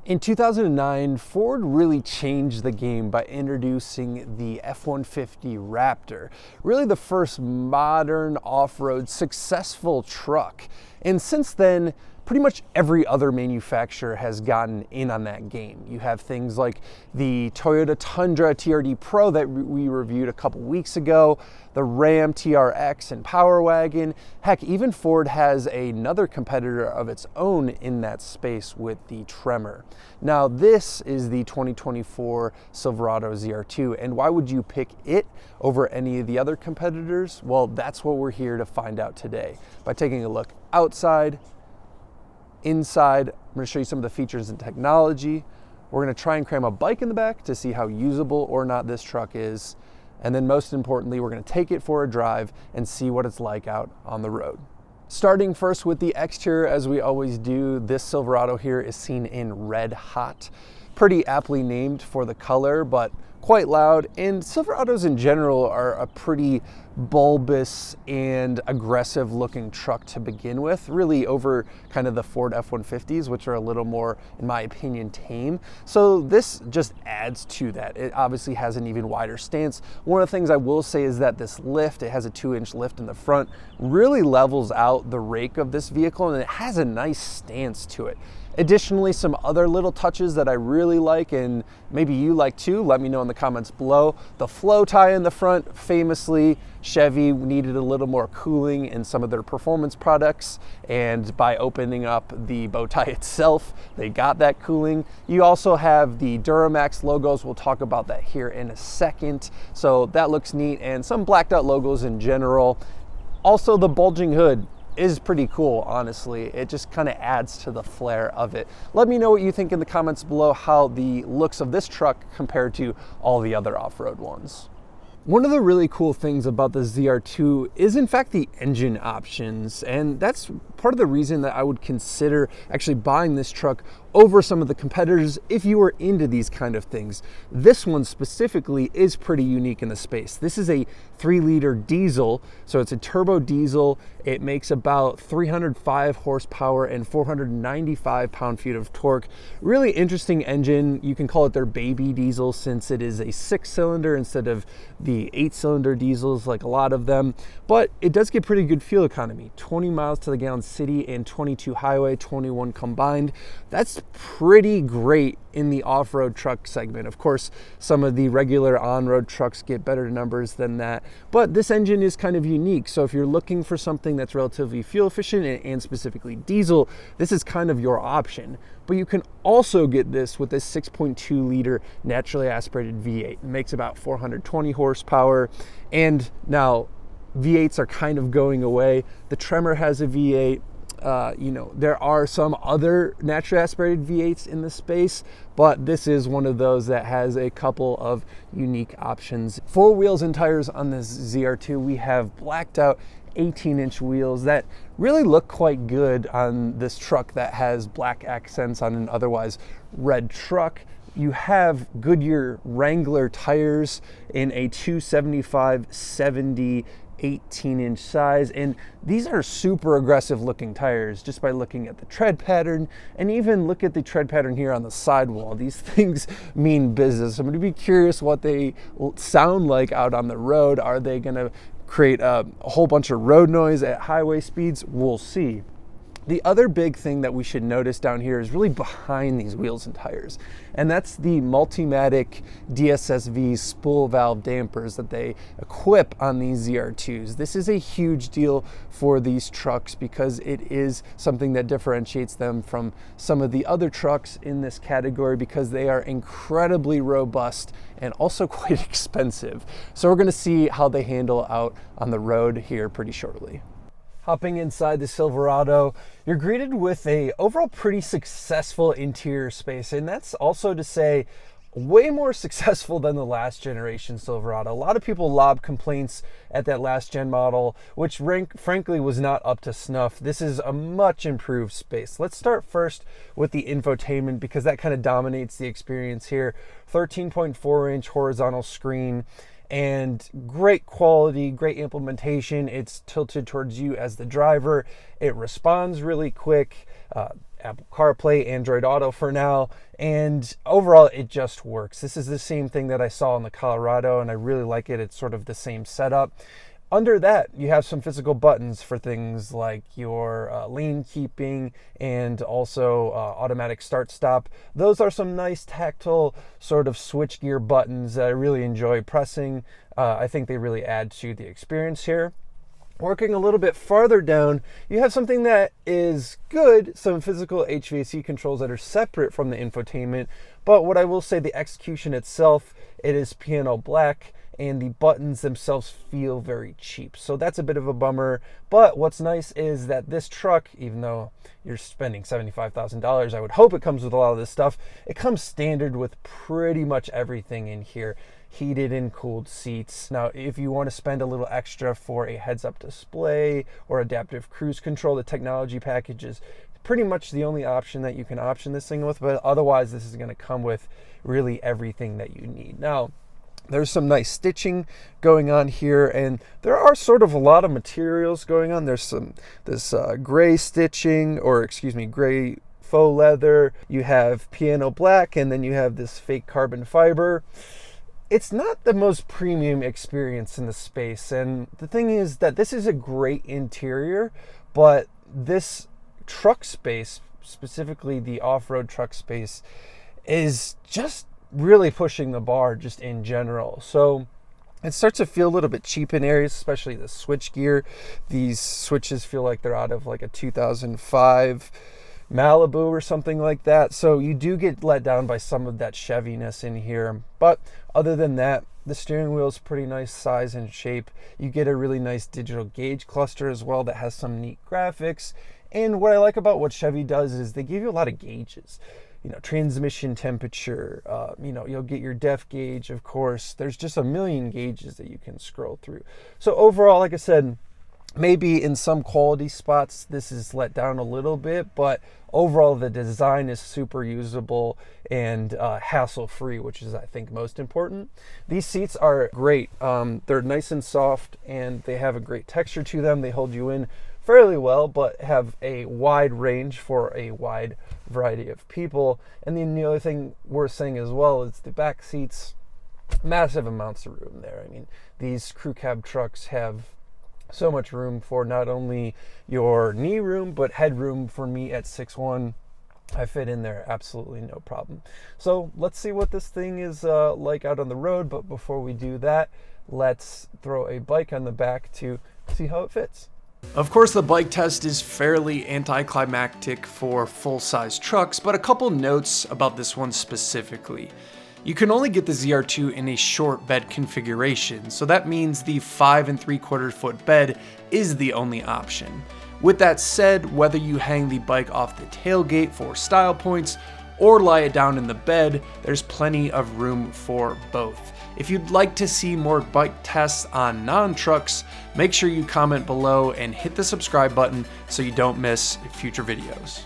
In 2009, Ford really changed the game by introducing the F-150 Raptor, really the first modern off-road successful truck. And since then, pretty much every other manufacturer has gotten in on that game. You have things like the Toyota Tundra TRD Pro that we reviewed a couple weeks ago, the Ram TRX and Power Wagon. Heck, even Ford has another competitor of its own in that space with the Tremor. Now, this is the 2024 Silverado ZR2, and why would you pick it over any of the other competitors? Well, that's what we're here to find out today by taking a look outside, inside. I'm going to show you some of the features and technology. We're going to try and cram a bike in the back to see how usable or not this truck is. And then most importantly, we're going to take it for a drive and see what it's like out on the road. Starting first with the exterior, as we always do, this Silverado here is seen in red hot. Pretty aptly named for the color, but quite loud. And Silverados in general are a pretty bulbous and aggressive looking truck to begin with, really over kind of the Ford F-150s, which are a little more, in my opinion, tame. So this just adds to that. It obviously has an even wider stance. One of the things I will say is that this lift, it has a 2-inch lift in the front, really levels out the rake of this vehicle, and it has a nice stance to it. Additionally, some other little touches that I really like, and maybe you like too, let me know in the comments below. The flow tie in the front, famously, Chevy needed a little more cooling in some of their performance products, and by opening up the bow tie itself, they got that cooling. You also have the Duramax logos. We'll talk about that here in a second. So that looks neat, and some blacked out logos in general. Also, the bulging hood is pretty cool, honestly. It just kind of adds to the flair of it. Let me know what you think in the comments below, how the looks of this truck compared to all the other off-road ones. One of the really cool things about the ZR2 is in fact the engine options, and that's part of the reason that I would consider actually buying this truck over some of the competitors if you were into these kind of things. This one specifically is pretty unique in the space. This is a 3-liter diesel, so it's a turbo diesel. It makes about 305 horsepower and 495 pound-feet of torque. Really interesting engine. You can call it their baby diesel since it is a 6-cylinder instead of the 8-cylinder diesels like a lot of them, but it does get pretty good fuel economy. 20 miles to the gallon city and 22 highway, 21 combined. That's pretty great in the off-road truck segment. Of course, some of the regular on-road trucks get better numbers than that, but this engine is kind of unique. So if you're looking for something that's relatively fuel efficient and specifically diesel, this is kind of your option. But you can also get this with this 6.2 liter naturally aspirated V8. It makes about 420 horsepower. And now V8s are kind of going away. The Tremor has a V8. There are some other naturally aspirated V8s in the space, but this is one of those that has a couple of unique options. For wheels and tires on this ZR2, we have blacked out 18-inch wheels that really look quite good on this truck that has black accents on an otherwise red truck. You have Goodyear Wrangler tires in a 275/70 18-inch size, and these are super aggressive looking tires just by looking at the tread pattern, and even look at the tread pattern here on the sidewall. These things mean business. I'm going to be curious what they sound like out on the road. Are they going to create a whole bunch of road noise at highway speeds? We'll see. The other big thing that we should notice down here is really behind these wheels and tires, and that's the Multimatic DSSV spool valve dampers that they equip on these ZR2s. This is a huge deal for these trucks because it is something that differentiates them from some of the other trucks in this category because they are incredibly robust and also quite expensive. So we're going to see how they handle out on the road here pretty shortly. Hopping inside the Silverado, you're greeted with a overall pretty successful interior space, and that's also to say way more successful than the last generation Silverado. A lot of people lob complaints at that last gen model, which frankly was not up to snuff. This is a much improved space. Let's start first with the infotainment because that kind of dominates the experience here. 13.4-inch horizontal screen, and great quality, great implementation. It's tilted towards you as the driver. It responds really quick. Apple CarPlay, Android Auto for now, and overall it just works. This is the same thing that I saw in the Colorado, and I really like it. It's sort of the same setup. Under that, you have some physical buttons for things like your lane keeping and also automatic start-stop. Those are some nice tactile sort of switchgear buttons that I really enjoy pressing. I think they really add to the experience here. Working a little bit farther down, you have something that is good, some physical HVAC controls that are separate from the infotainment, but what I will say, the execution itself, it is piano black, and the buttons themselves feel very cheap. So that's a bit of a bummer. But what's nice is that this truck, even though you're spending $75,000, I would hope it comes with a lot of this stuff. It comes standard with pretty much everything in here. Heated and cooled seats. Now, if you want to spend a little extra for a heads-up display or adaptive cruise control, the technology package is pretty much the only option that you can option this thing with, but otherwise this is going to come with really everything that you need. Now, there's some nice stitching going on here, and there are sort of a lot of materials going on. There's this gray stitching, or excuse me, gray faux leather. You have piano black, and then you have this fake carbon fiber. It's not the most premium experience in the space, and the thing is that this is a great interior, but this truck space, specifically the off-road truck space, is just really pushing the bar just in general. So it starts to feel a little bit cheap in areas, especially the switch gear. These switches feel like they're out of like a 2005 Malibu or something like that. So you do get let down by some of that Chevy-ness in here. But other than that, the steering wheel is pretty nice size and shape. You get a really nice digital gauge cluster as well that has some neat graphics. And what I like about what Chevy does is they give you a lot of gauges. You know, transmission temperature, you know, you'll get your depth gauge, of course. There's just a million gauges that you can scroll through. So overall, like I said, maybe in some quality spots, this is let down a little bit, but overall the design is super usable and hassle-free, which is, I think, most important. These seats are great. They're nice and soft, and they have a great texture to them. They hold you in fairly well, but have a wide range for a wide variety of people. And then the other thing worth saying as well is the back seats, massive amounts of room there. I mean, these crew cab trucks have so much room for not only your knee room, but headroom. For me at 6'1", I fit in there absolutely no problem. So let's see what this thing is like out on the road. But before we do that, let's throw a bike on the back to see how it fits. Of course, the bike test is fairly anticlimactic for full-size trucks, but a couple notes about this one specifically. You can only get the ZR2 in a short bed configuration, so that means the 5 3/4 foot bed is the only option. With that said, whether you hang the bike off the tailgate for style points or lie it down in the bed, there's plenty of room for both. If you'd like to see more bike tests on non-trucks, make sure you comment below and hit the subscribe button so you don't miss future videos.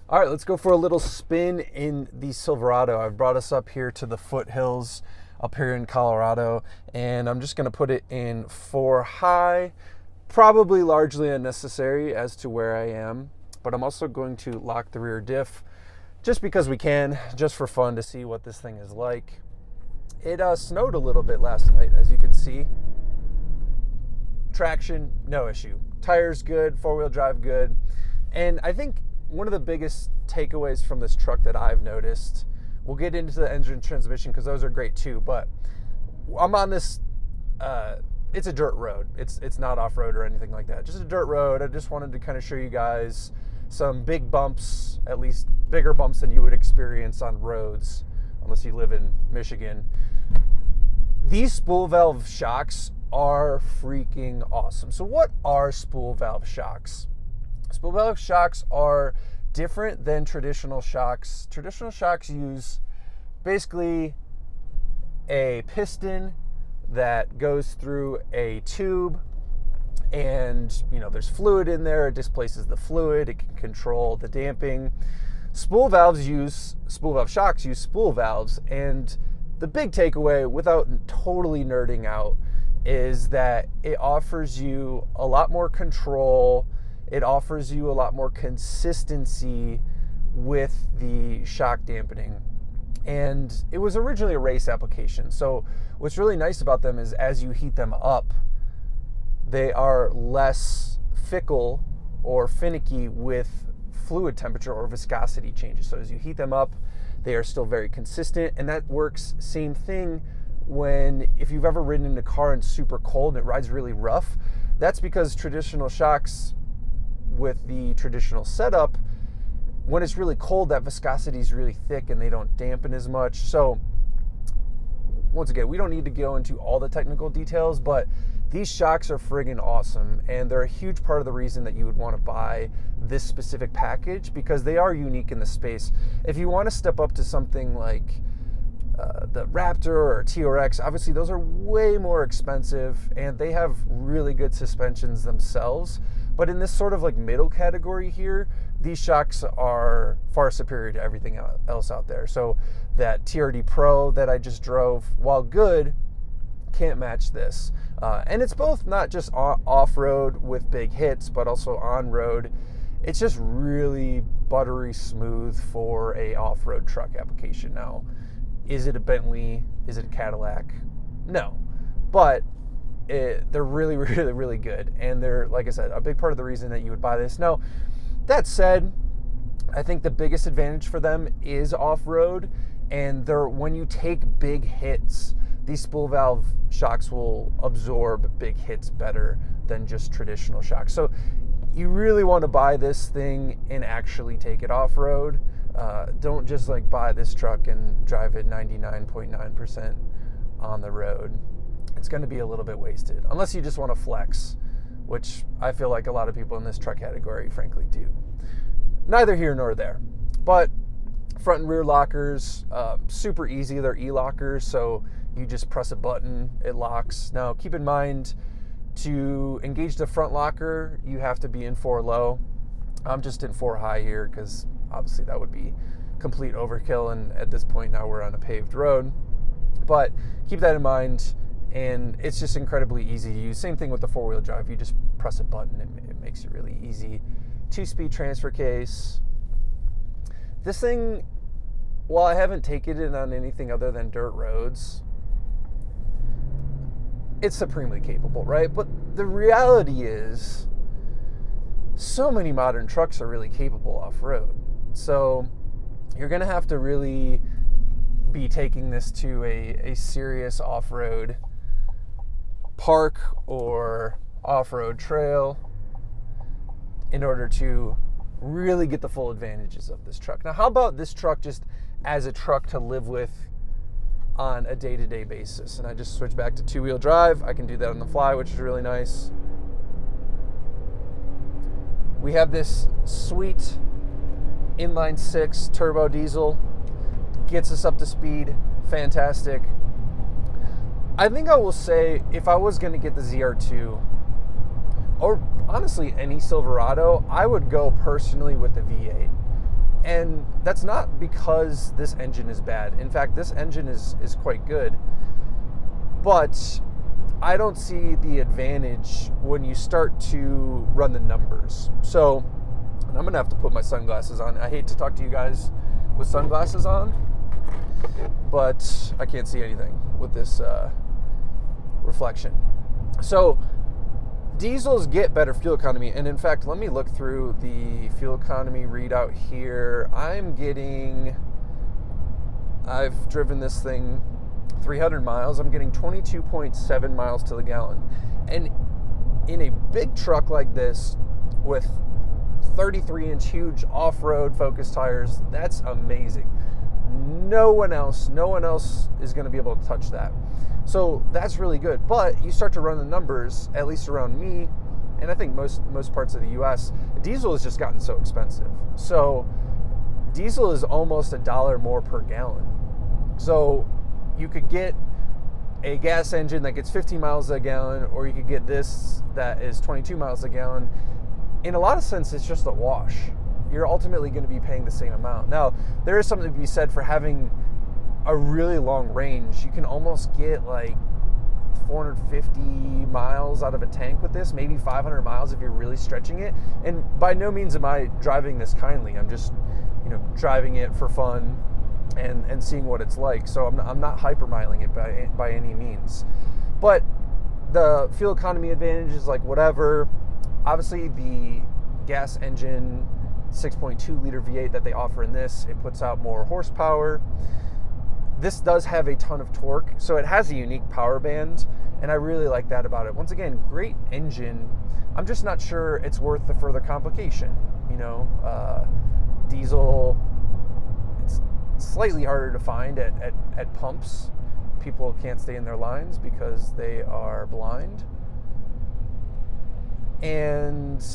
All right, let's go for a little spin in the Silverado. I've brought us up here to the foothills up here in Colorado, and I'm just gonna put it in 4 high, probably largely unnecessary as to where I am, but I'm also going to lock the rear diff just because we can, just for fun to see what this thing is like. It snowed a little bit last night, as you can see. Traction, no issue. Tires good, 4-wheel drive good. And I think one of the biggest takeaways from this truck that I've noticed, we'll get into the engine and transmission because those are great too, but I'm on this, it's a dirt road. It's not off-road or anything like that. Just a dirt road. I just wanted to kind of show you guys some big bumps, at least bigger bumps than you would experience on roads, unless you live in Michigan. These spool valve shocks are freaking awesome. So what are spool valve shocks? Spool valve shocks are different than traditional shocks. Traditional shocks use basically a piston that goes through a tube, and you know there's fluid in there. It displaces the fluid. It can control the damping. spool valve shocks use spool valves, and the big takeaway, without totally nerding out, is that it offers you a lot more control. It offers you a lot more consistency with the shock dampening. And it was originally a race application. So what's really nice about them is as you heat them up, they are less fickle or finicky with fluid temperature or viscosity changes. So as you heat them up, they are still very consistent, and that works same thing if you've ever ridden in a car and super cold and it rides really rough. That's because traditional shocks with the traditional setup, when it's really cold, that viscosity is really thick and they don't dampen as much. So once again, we don't need to go into all the technical details, but these shocks are friggin' awesome, and they're a huge part of the reason that you would want to buy this specific package, because they are unique in the space. If you want to step up to something like the Raptor or TRX, obviously those are way more expensive, and they have really good suspensions themselves. But in this sort of like middle category here, these shocks are far superior to everything else out there. So that TRD Pro that I just drove, while good, can't match this. And it's both not just off-road with big hits, but also on-road. It's just really buttery smooth for a off-road truck application. Now, is it a Bentley? Is it a Cadillac? No. But they're really, really, really good. And they're, like I said, a big part of the reason that you would buy this. Now, that said, I think the biggest advantage for them is off-road. And when you take big hits, these spool valve shocks will absorb big hits better than just traditional shocks. So you really want to buy this thing and actually take it off-road. Don't just like buy this truck and drive it 99.9% on the road. It's going to be a little bit wasted, unless you just want to flex, which I feel like a lot of people in this truck category frankly do. Neither here nor there. But front and rear lockers, super easy. They're e-lockers, so you just press a button, it locks. Now, keep in mind, to engage the front locker, you have to be in 4 low. I'm just in 4 high here because obviously that would be complete overkill, and at this point now we're on a paved road. But keep that in mind, and it's just incredibly easy to use. Same thing with the 4-wheel drive. You just press a button, it makes it really easy. 2-speed transfer case. This thing, while I haven't taken it on anything other than dirt roads, it's supremely capable, right? But the reality is, so many modern trucks are really capable off-road. So you're gonna have to really be taking this to a serious off-road park or off-road trail in order to really get the full advantages of this truck. Now, how about this truck just as a truck to live with on a day-to-day basis? And I just switch back to 2-wheel drive. I can do that on the fly, which is really nice. We have this sweet inline 6 turbo diesel. Gets us up to speed. Fantastic. I think I will say, if I was going to get the ZR2, or honestly any Silverado, I would go personally with the V8. And that's not because this engine is bad. In fact, this engine is quite good. But I don't see the advantage when you start to run the numbers. So I'm going to have to put my sunglasses on. I hate to talk to you guys with sunglasses on, but I can't see anything with this reflection. So diesels get better fuel economy, and in fact, let me look through the fuel economy readout here. I've driven this thing 300 miles. I'm getting 22.7 miles to the gallon. And in a big truck like this with 33-inch huge off-road focused tires, that's amazing. No one else is going to be able to touch that. So that's really good. But you start to run the numbers, at least around me, and I think most parts of the US, diesel has just gotten so expensive. So diesel is almost $1 more per gallon. So you could get a gas engine that gets 15 miles a gallon, or you could get this that is 22 miles a gallon. In a lot of sense, it's just a wash. you're ultimately going to be paying the same amount. Now, there is something to be said for having a really long range. You can almost get like 450 miles out of a tank with this, maybe 500 miles if you're really stretching it. And by no means am I driving this kindly. I'm just, driving it for fun and seeing what it's like. So I'm not hypermiling it by any means. But the fuel economy advantage is like whatever. Obviously, the gas engine 6.2 liter V8 that they offer in this, it puts out more horsepower. This does have a ton of torque, so it has a unique power band, and I really like that about it. Once again, great engine. I'm just not sure it's worth the further complication. Diesel, it's slightly harder to find at pumps. People can't stay in their lines because they are blind. And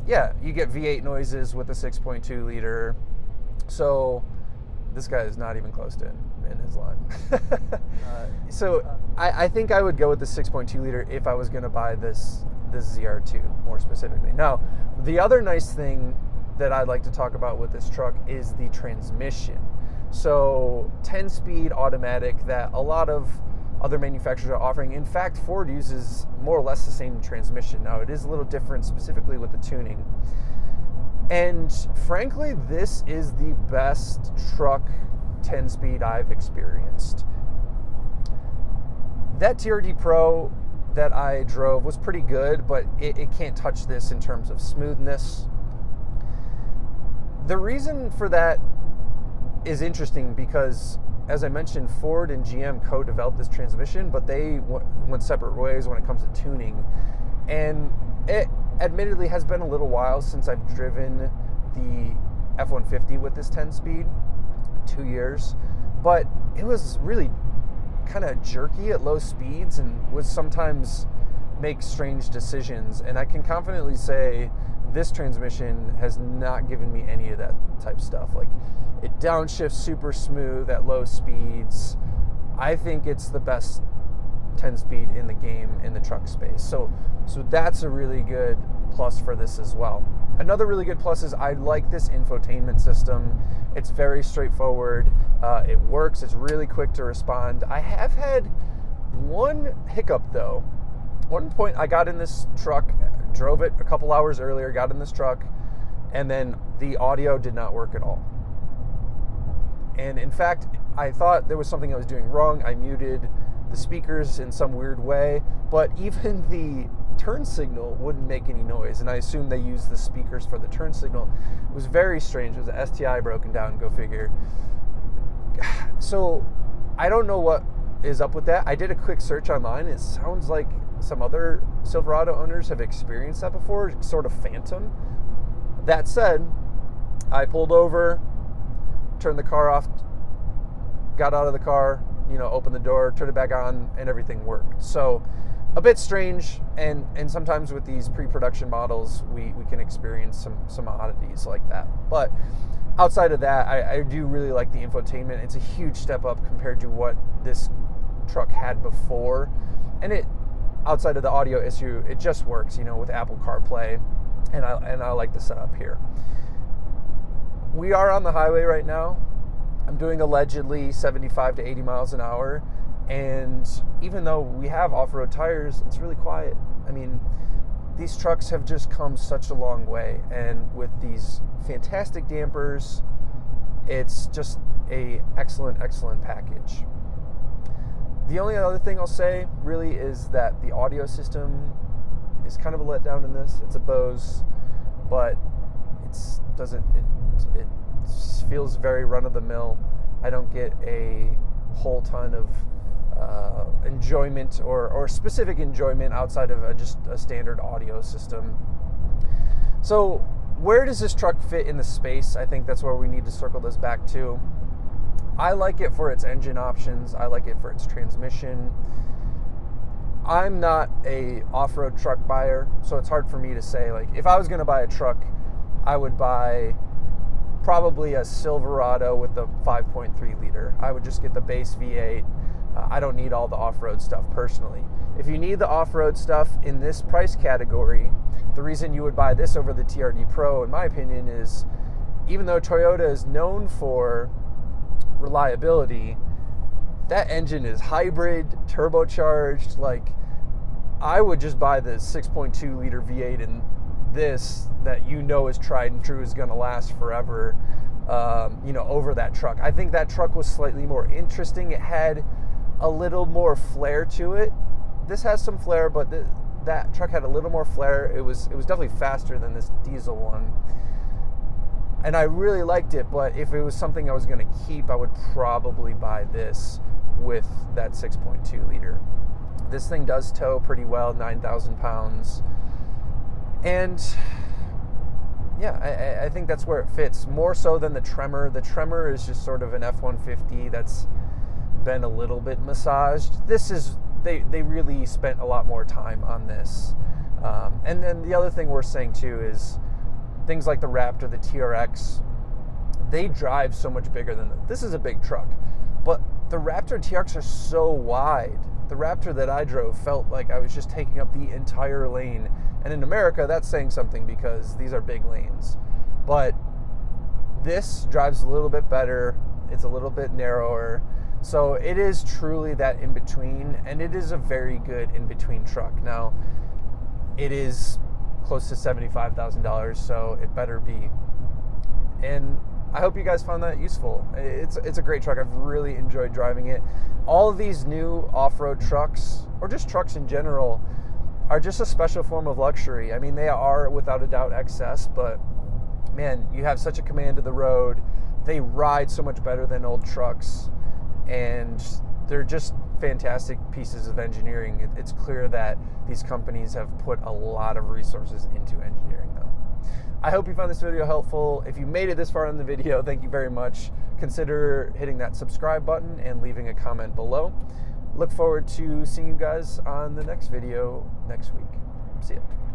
yeah, you get V8 noises with a 6.2 liter. So this guy is not even close to in his line. I think I would go with the 6.2 liter if I was going to buy this ZR2 more specifically. Now, the other nice thing that I'd like to talk about with this truck is the transmission. So 10-speed automatic that a lot of other manufacturers are offering. In fact, Ford uses more or less the same transmission. Now, it is a little different specifically with the tuning. And frankly, this is the best truck 10-speed I've experienced. That TRD Pro that I drove was pretty good, but it can't touch this in terms of smoothness. The reason for that is interesting because, as I mentioned, Ford and GM co-developed this transmission, but they went separate ways when it comes to tuning. And it admittedly has been a little while since I've driven the F-150 with this 10-speed, 2 years, but it was really kind of jerky at low speeds and would sometimes make strange decisions. And I can confidently say this transmission has not given me any of that type stuff. Like, it downshifts super smooth at low speeds. I think it's the best 10-speed in the game in the truck space. So that's a really good plus for this as well. Another really good plus is I like this infotainment system. It's very straightforward. It works. It's really quick to respond. I have had one hiccup though. One point I got in this truck, drove it a couple hours earlier, got in this truck, and then the audio did not work at all. And in fact, I thought there was something I was doing wrong. I muted the speakers in some weird way, but even the turn signal wouldn't make any noise, and I assume they used the speakers for the turn signal. It was very strange. It was an STI broken down, go figure. So I don't know what is up with that. I did a quick search online. It sounds like some other Silverado owners have experienced that before, sort of phantom. That said, I pulled over, turned the car off, got out of the car, opened the door, turned it back on, and everything worked. So a bit strange, and sometimes with these pre-production models, we can experience some oddities like that. But outside of that, I do really like the infotainment. It's a huge step up compared to what this truck had before. And outside of the audio issue, it just works, with Apple CarPlay, and I like the setup here. We are on the highway right now. I'm doing allegedly 75 to 80 miles an hour, and even though we have off-road tires, it's really quiet. I mean, these trucks have just come such a long way, and with these fantastic dampers, it's just a excellent package. The only other thing I'll say really is that the audio system is kind of a letdown in this. It's a Bose, but it feels very run-of-the-mill. I don't get a whole ton of enjoyment or specific enjoyment outside of just a standard audio system. So where does this truck fit in the space? I think that's where we need to circle this back to. I like it for its engine options. I like it for its transmission. I'm not a off-road truck buyer, so it's hard for me to say, like, if I was going to buy a truck, I would buy probably a Silverado with the 5.3 liter. I would just get the base V8. I don't need all the off-road stuff personally. If you need the off-road stuff in this price category, the reason you would buy this over the TRD Pro, in my opinion, is even though Toyota is known for reliability, that engine is hybrid, turbocharged. Like, I would just buy the 6.2 liter V8 in this that is tried and true, is going to last forever, over that truck. I think that truck was slightly more interesting. It had a little more flair to it. This has some flair, but that truck had a little more flair. It was definitely faster than this diesel one. And I really liked it, but if it was something I was going to keep, I would probably buy this with that 6.2 liter. This thing does tow pretty well, 9,000 pounds. And yeah, I think that's where it fits, more so than the Tremor. The Tremor is just sort of an F-150 that's been a little bit massaged. This is, they really spent a lot more time on this. And then the other thing we're saying too is things like the Raptor, the TRX, they drive so much bigger than this is a big truck, but the Raptor and TRX are so wide. The Raptor that I drove felt like I was just taking up the entire lane. And in America, that's saying something because these are big lanes. But this drives a little bit better. It's a little bit narrower. So it is truly that in-between, and it is a very good in-between truck. Now, it is close to $75,000, so it better be. And I hope you guys found that useful. It's a great truck. I've really enjoyed driving it. All of these new off-road trucks, or just trucks in general, are just a special form of luxury. I mean, they are without a doubt excess, but man, you have such a command of the road. They ride so much better than old trucks, and they're just fantastic pieces of engineering. It's clear that these companies have put a lot of resources into engineering them. I hope you found this video helpful. If you made it this far in the video, thank you very much. Consider hitting that subscribe button and leaving a comment below. Look forward to seeing you guys on the next video next week. See ya.